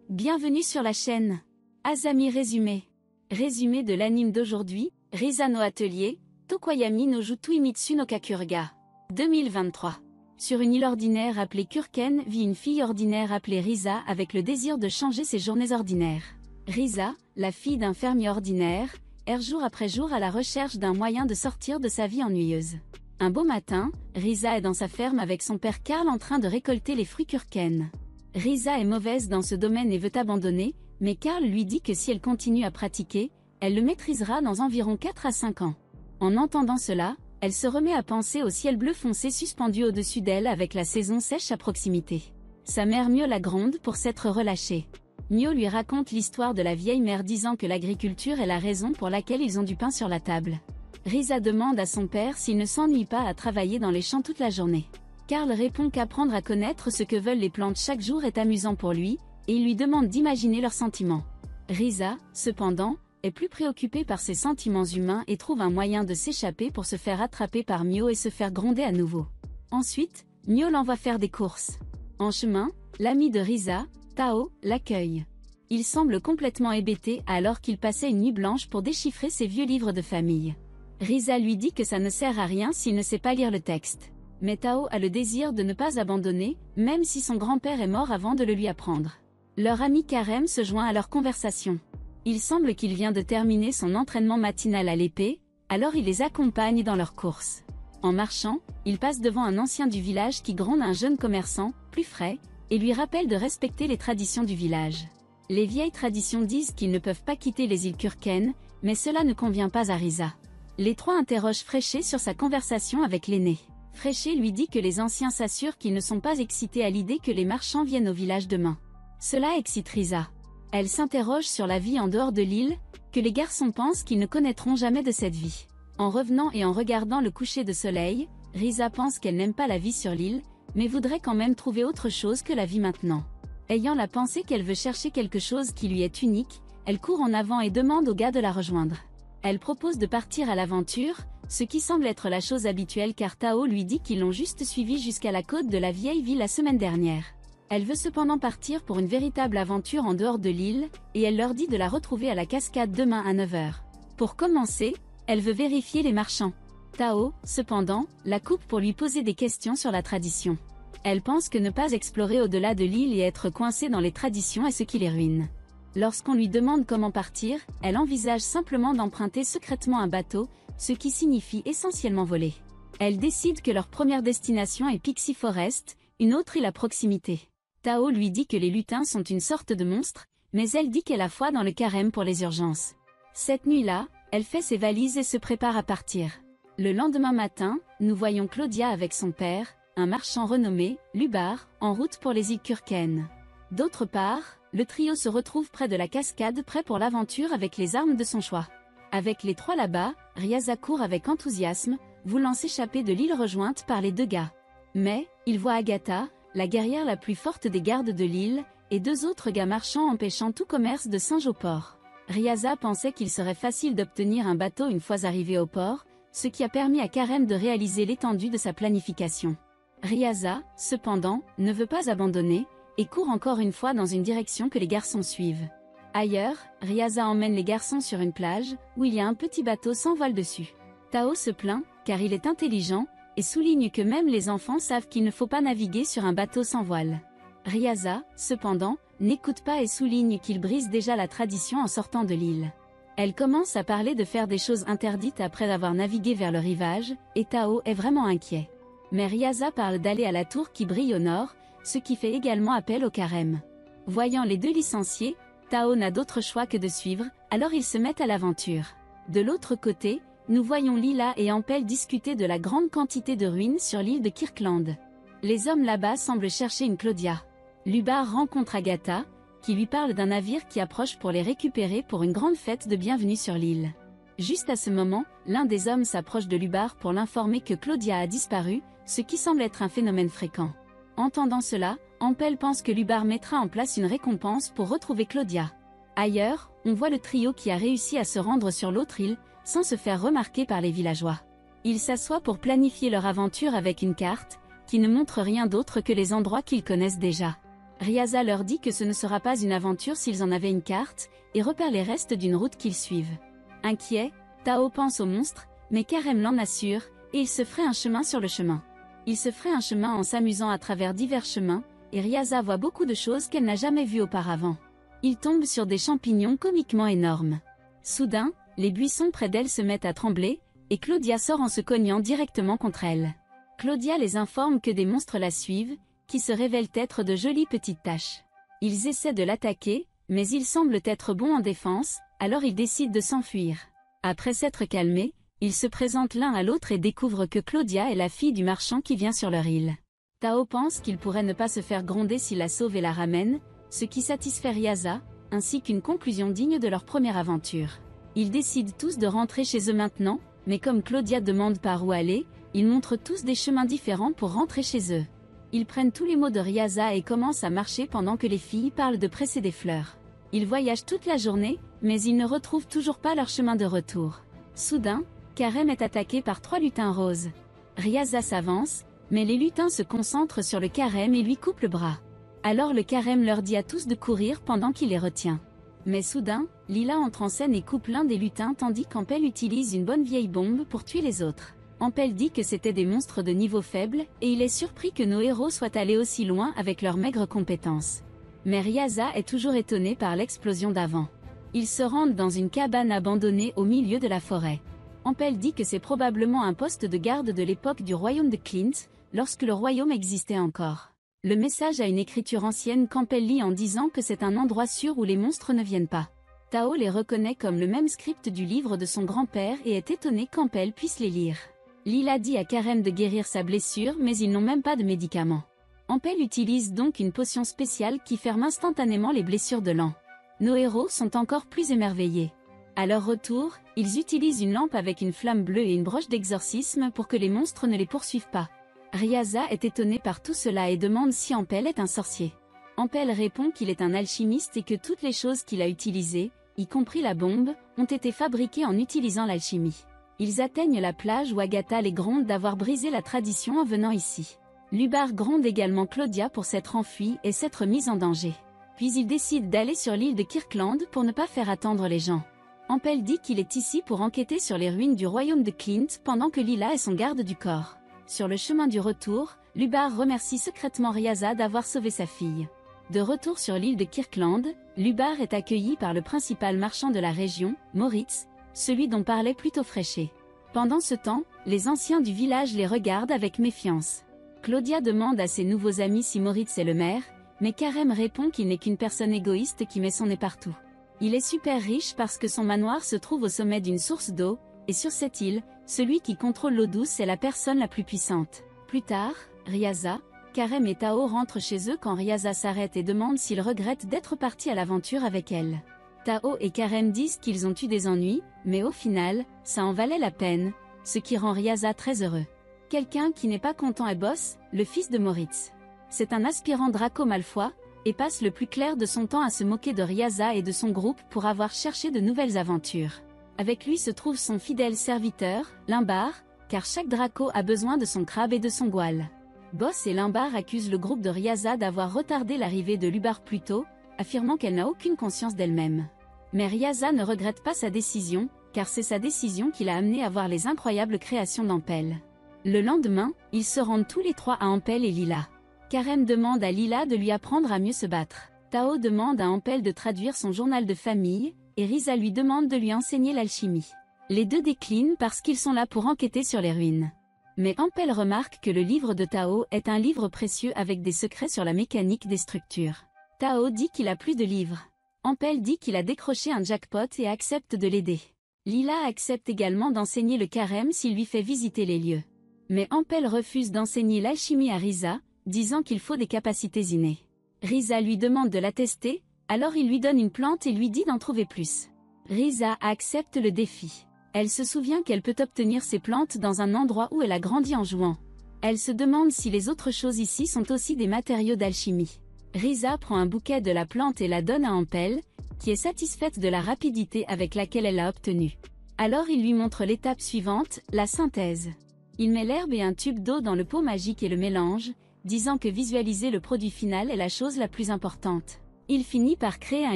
Bienvenue sur la chaîne. Azami résumé. Résumé de l'anime d'aujourd'hui, Risa no Atelier, Tokoyami no Jutuimitsu no Kakuruga. 2023. Sur une île ordinaire appelée Kurken vit une fille ordinaire appelée Risa avec le désir de changer ses journées ordinaires. Risa, la fille d'un fermier ordinaire, erre jour après jour à la recherche d'un moyen de sortir de sa vie ennuyeuse. Un beau matin, Risa est dans sa ferme avec son père Karl en train de récolter les fruits Kurken. Risa est mauvaise dans ce domaine et veut abandonner, mais Karl lui dit que si elle continue à pratiquer, elle le maîtrisera dans environ 4 à 5 ans. En entendant cela, elle se remet à penser au ciel bleu foncé suspendu au-dessus d'elle avec la saison sèche à proximité. Sa mère Mio la gronde pour s'être relâchée. Mio lui raconte l'histoire de la vieille mère disant que l'agriculture est la raison pour laquelle ils ont du pain sur la table. Risa demande à son père s'il ne s'ennuie pas à travailler dans les champs toute la journée. Karl répond qu'apprendre à connaître ce que veulent les plantes chaque jour est amusant pour lui, et il lui demande d'imaginer leurs sentiments. Risa, cependant, est plus préoccupée par ses sentiments humains et trouve un moyen de s'échapper pour se faire attraper par Mio et se faire gronder à nouveau. Ensuite, Mio l'envoie faire des courses. En chemin, l'ami de Risa, Tao, l'accueille. Il semble complètement hébété alors qu'il passait une nuit blanche pour déchiffrer ses vieux livres de famille. Risa lui dit que ça ne sert à rien s'il ne sait pas lire le texte. Mais Tao a le désir de ne pas abandonner, même si son grand-père est mort avant de le lui apprendre. Leur ami Karem se joint à leur conversation. Il semble qu'il vient de terminer son entraînement matinal à l'épée, alors il les accompagne dans leurs courses. En marchant, il passe devant un ancien du village qui gronde un jeune commerçant, plus frais, et lui rappelle de respecter les traditions du village. Les vieilles traditions disent qu'ils ne peuvent pas quitter les îles Kurken, mais cela ne convient pas à Risa. Les trois interrogent Fréché sur sa conversation avec l'aîné. Fréché lui dit que les anciens s'assurent qu'ils ne sont pas excités à l'idée que les marchands viennent au village demain. Cela excite Risa. Elle s'interroge sur la vie en dehors de l'île, que les garçons pensent qu'ils ne connaîtront jamais de cette vie. En revenant et en regardant le coucher de soleil, Risa pense qu'elle n'aime pas la vie sur l'île, mais voudrait quand même trouver autre chose que la vie maintenant. Ayant la pensée qu'elle veut chercher quelque chose qui lui est unique, elle court en avant et demande au gars de la rejoindre. Elle propose de partir à l'aventure, ce qui semble être la chose habituelle car Tao lui dit qu'ils l'ont juste suivi jusqu'à la côte de la vieille ville la semaine dernière. Elle veut cependant partir pour une véritable aventure en dehors de l'île, et elle leur dit de la retrouver à la cascade demain à 9 h. Pour commencer, elle veut vérifier les marchands. Tao, cependant, la coupe pour lui poser des questions sur la tradition. Elle pense que ne pas explorer au-delà de l'île et être coincée dans les traditions est ce qui les ruine. Lorsqu'on lui demande comment partir, elle envisage simplement d'emprunter secrètement un bateau, ce qui signifie essentiellement voler. Elle décide que leur première destination est Pixie Forest, une autre île à proximité. Tao lui dit que les lutins sont une sorte de monstre, mais elle dit qu'elle a foi dans le carême pour les urgences. Cette nuit-là, elle fait ses valises et se prépare à partir. Le lendemain matin, nous voyons Claudia avec son père, un marchand renommé, Lubar, en route pour les îles Kurken. D'autre part, le trio se retrouve près de la cascade prêt pour l'aventure avec les armes de son choix. Avec les trois là-bas, Risa court avec enthousiasme, voulant s'échapper de l'île rejointe par les deux gars. Mais, il voit Agatha, la guerrière la plus forte des gardes de l'île, et deux autres gars marchands empêchant tout commerce de singes au port. Risa pensait qu'il serait facile d'obtenir un bateau une fois arrivé au port, ce qui a permis à Karem de réaliser l'étendue de sa planification. Risa, cependant, ne veut pas abandonner, et court encore une fois dans une direction que les garçons suivent. Ailleurs, Risa emmène les garçons sur une plage, où il y a un petit bateau sans voile dessus. Tao se plaint, car il est intelligent, et souligne que même les enfants savent qu'il ne faut pas naviguer sur un bateau sans voile. Risa, cependant, n'écoute pas et souligne qu'il brise déjà la tradition en sortant de l'île. Elle commence à parler de faire des choses interdites après avoir navigué vers le rivage, et Tao est vraiment inquiet. Mais Risa parle d'aller à la tour qui brille au nord, ce qui fait également appel au carême. Voyant les deux licenciés, Tao n'a d'autre choix que de suivre, alors ils se mettent à l'aventure. De l'autre côté, nous voyons Lila et Ampel discuter de la grande quantité de ruines sur l'île de Kirkland. Les hommes là-bas semblent chercher une Claudia. Lubar rencontre Agatha, qui lui parle d'un navire qui approche pour les récupérer pour une grande fête de bienvenue sur l'île. Juste à ce moment, l'un des hommes s'approche de Lubar pour l'informer que Claudia a disparu, ce qui semble être un phénomène fréquent. Entendant cela, Ampel pense que Lubar mettra en place une récompense pour retrouver Claudia. Ailleurs, on voit le trio qui a réussi à se rendre sur l'autre île, sans se faire remarquer par les villageois. Ils s'assoient pour planifier leur aventure avec une carte, qui ne montre rien d'autre que les endroits qu'ils connaissent déjà. Ryaza leur dit que ce ne sera pas une aventure s'ils en avaient une carte, et repère les restes d'une route qu'ils suivent. Inquiet, Tao pense au monstre, mais Karem l'en assure, et il se ferait un chemin sur le chemin. Il se ferait un chemin en s'amusant à travers divers chemins, et Ryaza voit beaucoup de choses qu'elle n'a jamais vues auparavant. Il tombe sur des champignons comiquement énormes. Soudain, les buissons près d'elle se mettent à trembler, et Claudia sort en se cognant directement contre elle. Claudia les informe que des monstres la suivent, qui se révèlent être de jolies petites taches. Ils essaient de l'attaquer, mais ils semblent être bons en défense, alors ils décident de s'enfuir. Après s'être calmés, ils se présentent l'un à l'autre et découvrent que Claudia est la fille du marchand qui vient sur leur île. Tao pense qu'il pourrait ne pas se faire gronder s'il la sauve et la ramène, ce qui satisfait Ryaza, ainsi qu'une conclusion digne de leur première aventure. Ils décident tous de rentrer chez eux maintenant, mais comme Claudia demande par où aller, ils montrent tous des chemins différents pour rentrer chez eux. Ils prennent tous les mots de Ryaza et commencent à marcher pendant que les filles parlent de presser des fleurs. Ils voyagent toute la journée, mais ils ne retrouvent toujours pas leur chemin de retour. Soudain, Karem est attaqué par 3 lutins roses. Ryaza s'avance, mais les lutins se concentrent sur le Karem et lui coupent le bras. Alors le Karem leur dit à tous de courir pendant qu'il les retient. Mais soudain, Lila entre en scène et coupe l'un des lutins tandis qu'Ampel utilise une bonne vieille bombe pour tuer les autres. Ampel dit que c'était des monstres de niveau faible, et il est surpris que nos héros soient allés aussi loin avec leurs maigres compétences. Mais Ryaza est toujours étonné par l'explosion d'avant. Ils se rendent dans une cabane abandonnée au milieu de la forêt. Ampel dit que c'est probablement un poste de garde de l'époque du royaume de Clint, lorsque le royaume existait encore. Le message a une écriture ancienne qu'Ampel lit en disant que c'est un endroit sûr où les monstres ne viennent pas. Tao les reconnaît comme le même script du livre de son grand-père et est étonné qu'Ampel puisse les lire. Lila dit à Karem de guérir sa blessure mais ils n'ont même pas de médicaments. Ampel utilise donc une potion spéciale qui ferme instantanément les blessures de l'an. Nos héros sont encore plus émerveillés. À leur retour, ils utilisent une lampe avec une flamme bleue et une broche d'exorcisme pour que les monstres ne les poursuivent pas. Ryaza est étonné par tout cela et demande si Ampel est un sorcier. Ampel répond qu'il est un alchimiste et que toutes les choses qu'il a utilisées, y compris la bombe, ont été fabriquées en utilisant l'alchimie. Ils atteignent la plage où Agatha les gronde d'avoir brisé la tradition en venant ici. Lubar gronde également Claudia pour s'être enfuie et s'être mise en danger. Puis il décide d'aller sur l'île de Kirkland pour ne pas faire attendre les gens. Ampel dit qu'il est ici pour enquêter sur les ruines du royaume de Clint pendant que Lila est son garde du corps. Sur le chemin du retour, Lubar remercie secrètement Ryaza d'avoir sauvé sa fille. De retour sur l'île de Kirkland, Lubar est accueilli par le principal marchand de la région, Moritz, celui dont parlait plutôt Fréché. Pendant ce temps, les anciens du village les regardent avec méfiance. Claudia demande à ses nouveaux amis si Moritz est le maire, mais Karem répond qu'il n'est qu'une personne égoïste qui met son nez partout. Il est super riche parce que son manoir se trouve au sommet d'une source d'eau, et sur cette île, celui qui contrôle l'eau douce est la personne la plus puissante. Plus tard, Ryaza, Karem et Tao rentrent chez eux quand Ryaza s'arrête et demande s'il regrette d'être parti à l'aventure avec elle. Tao et Karem disent qu'ils ont eu des ennuis, mais au final, ça en valait la peine, ce qui rend Ryaza très heureux. Quelqu'un qui n'est pas content est Boss, le fils de Moritz. C'est un aspirant Draco Malfoy, et passe le plus clair de son temps à se moquer de Ryaza et de son groupe pour avoir cherché de nouvelles aventures. Avec lui se trouve son fidèle serviteur, Limbar, car chaque Draco a besoin de son crabe et de son goual. Boss et Limbar accusent le groupe de Ryaza d'avoir retardé l'arrivée de Lubar plus tôt, affirmant qu'elle n'a aucune conscience d'elle-même. Mais Ryaza ne regrette pas sa décision, car c'est sa décision qui l'a amené à voir les incroyables créations d'Ampel. Le lendemain, ils se rendent tous les trois à Ampel et Lila. Karem demande à Lila de lui apprendre à mieux se battre. Tao demande à Ampel de traduire son journal de famille, et Risa lui demande de lui enseigner l'alchimie. Les deux déclinent parce qu'ils sont là pour enquêter sur les ruines. Mais Ampel remarque que le livre de Tao est un livre précieux avec des secrets sur la mécanique des structures. Tao dit qu'il a plus de livres. Ampel dit qu'il a décroché un jackpot et accepte de l'aider. Lila accepte également d'enseigner le Karem s'il lui fait visiter les lieux. Mais Ampel refuse d'enseigner l'alchimie à Risa, disant qu'il faut des capacités innées. Risa lui demande de la tester, alors il lui donne une plante et lui dit d'en trouver plus. Risa accepte le défi. Elle se souvient qu'elle peut obtenir ces plantes dans un endroit où elle a grandi en jouant. Elle se demande si les autres choses ici sont aussi des matériaux d'alchimie. Risa prend un bouquet de la plante et la donne à Ampel, qui est satisfaite de la rapidité avec laquelle elle l'a obtenue. Alors il lui montre l'étape suivante, la synthèse. Il met l'herbe et un tube d'eau dans le pot magique et le mélange, disant que visualiser le produit final est la chose la plus importante. Il finit par créer un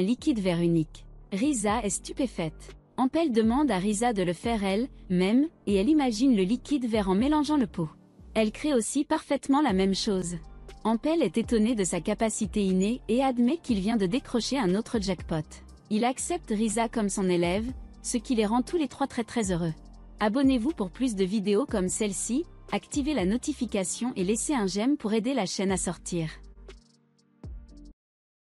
liquide vert unique. Risa est stupéfaite. Ampel demande à Risa de le faire elle-même, et elle imagine le liquide vert en mélangeant le pot. Elle crée aussi parfaitement la même chose. Ampel est étonné de sa capacité innée et admet qu'il vient de décrocher un autre jackpot. Il accepte Risa comme son élève, ce qui les rend tous les trois très heureux. Abonnez-vous pour plus de vidéos comme celle-ci, activez la notification et laissez un j'aime pour aider la chaîne à sortir.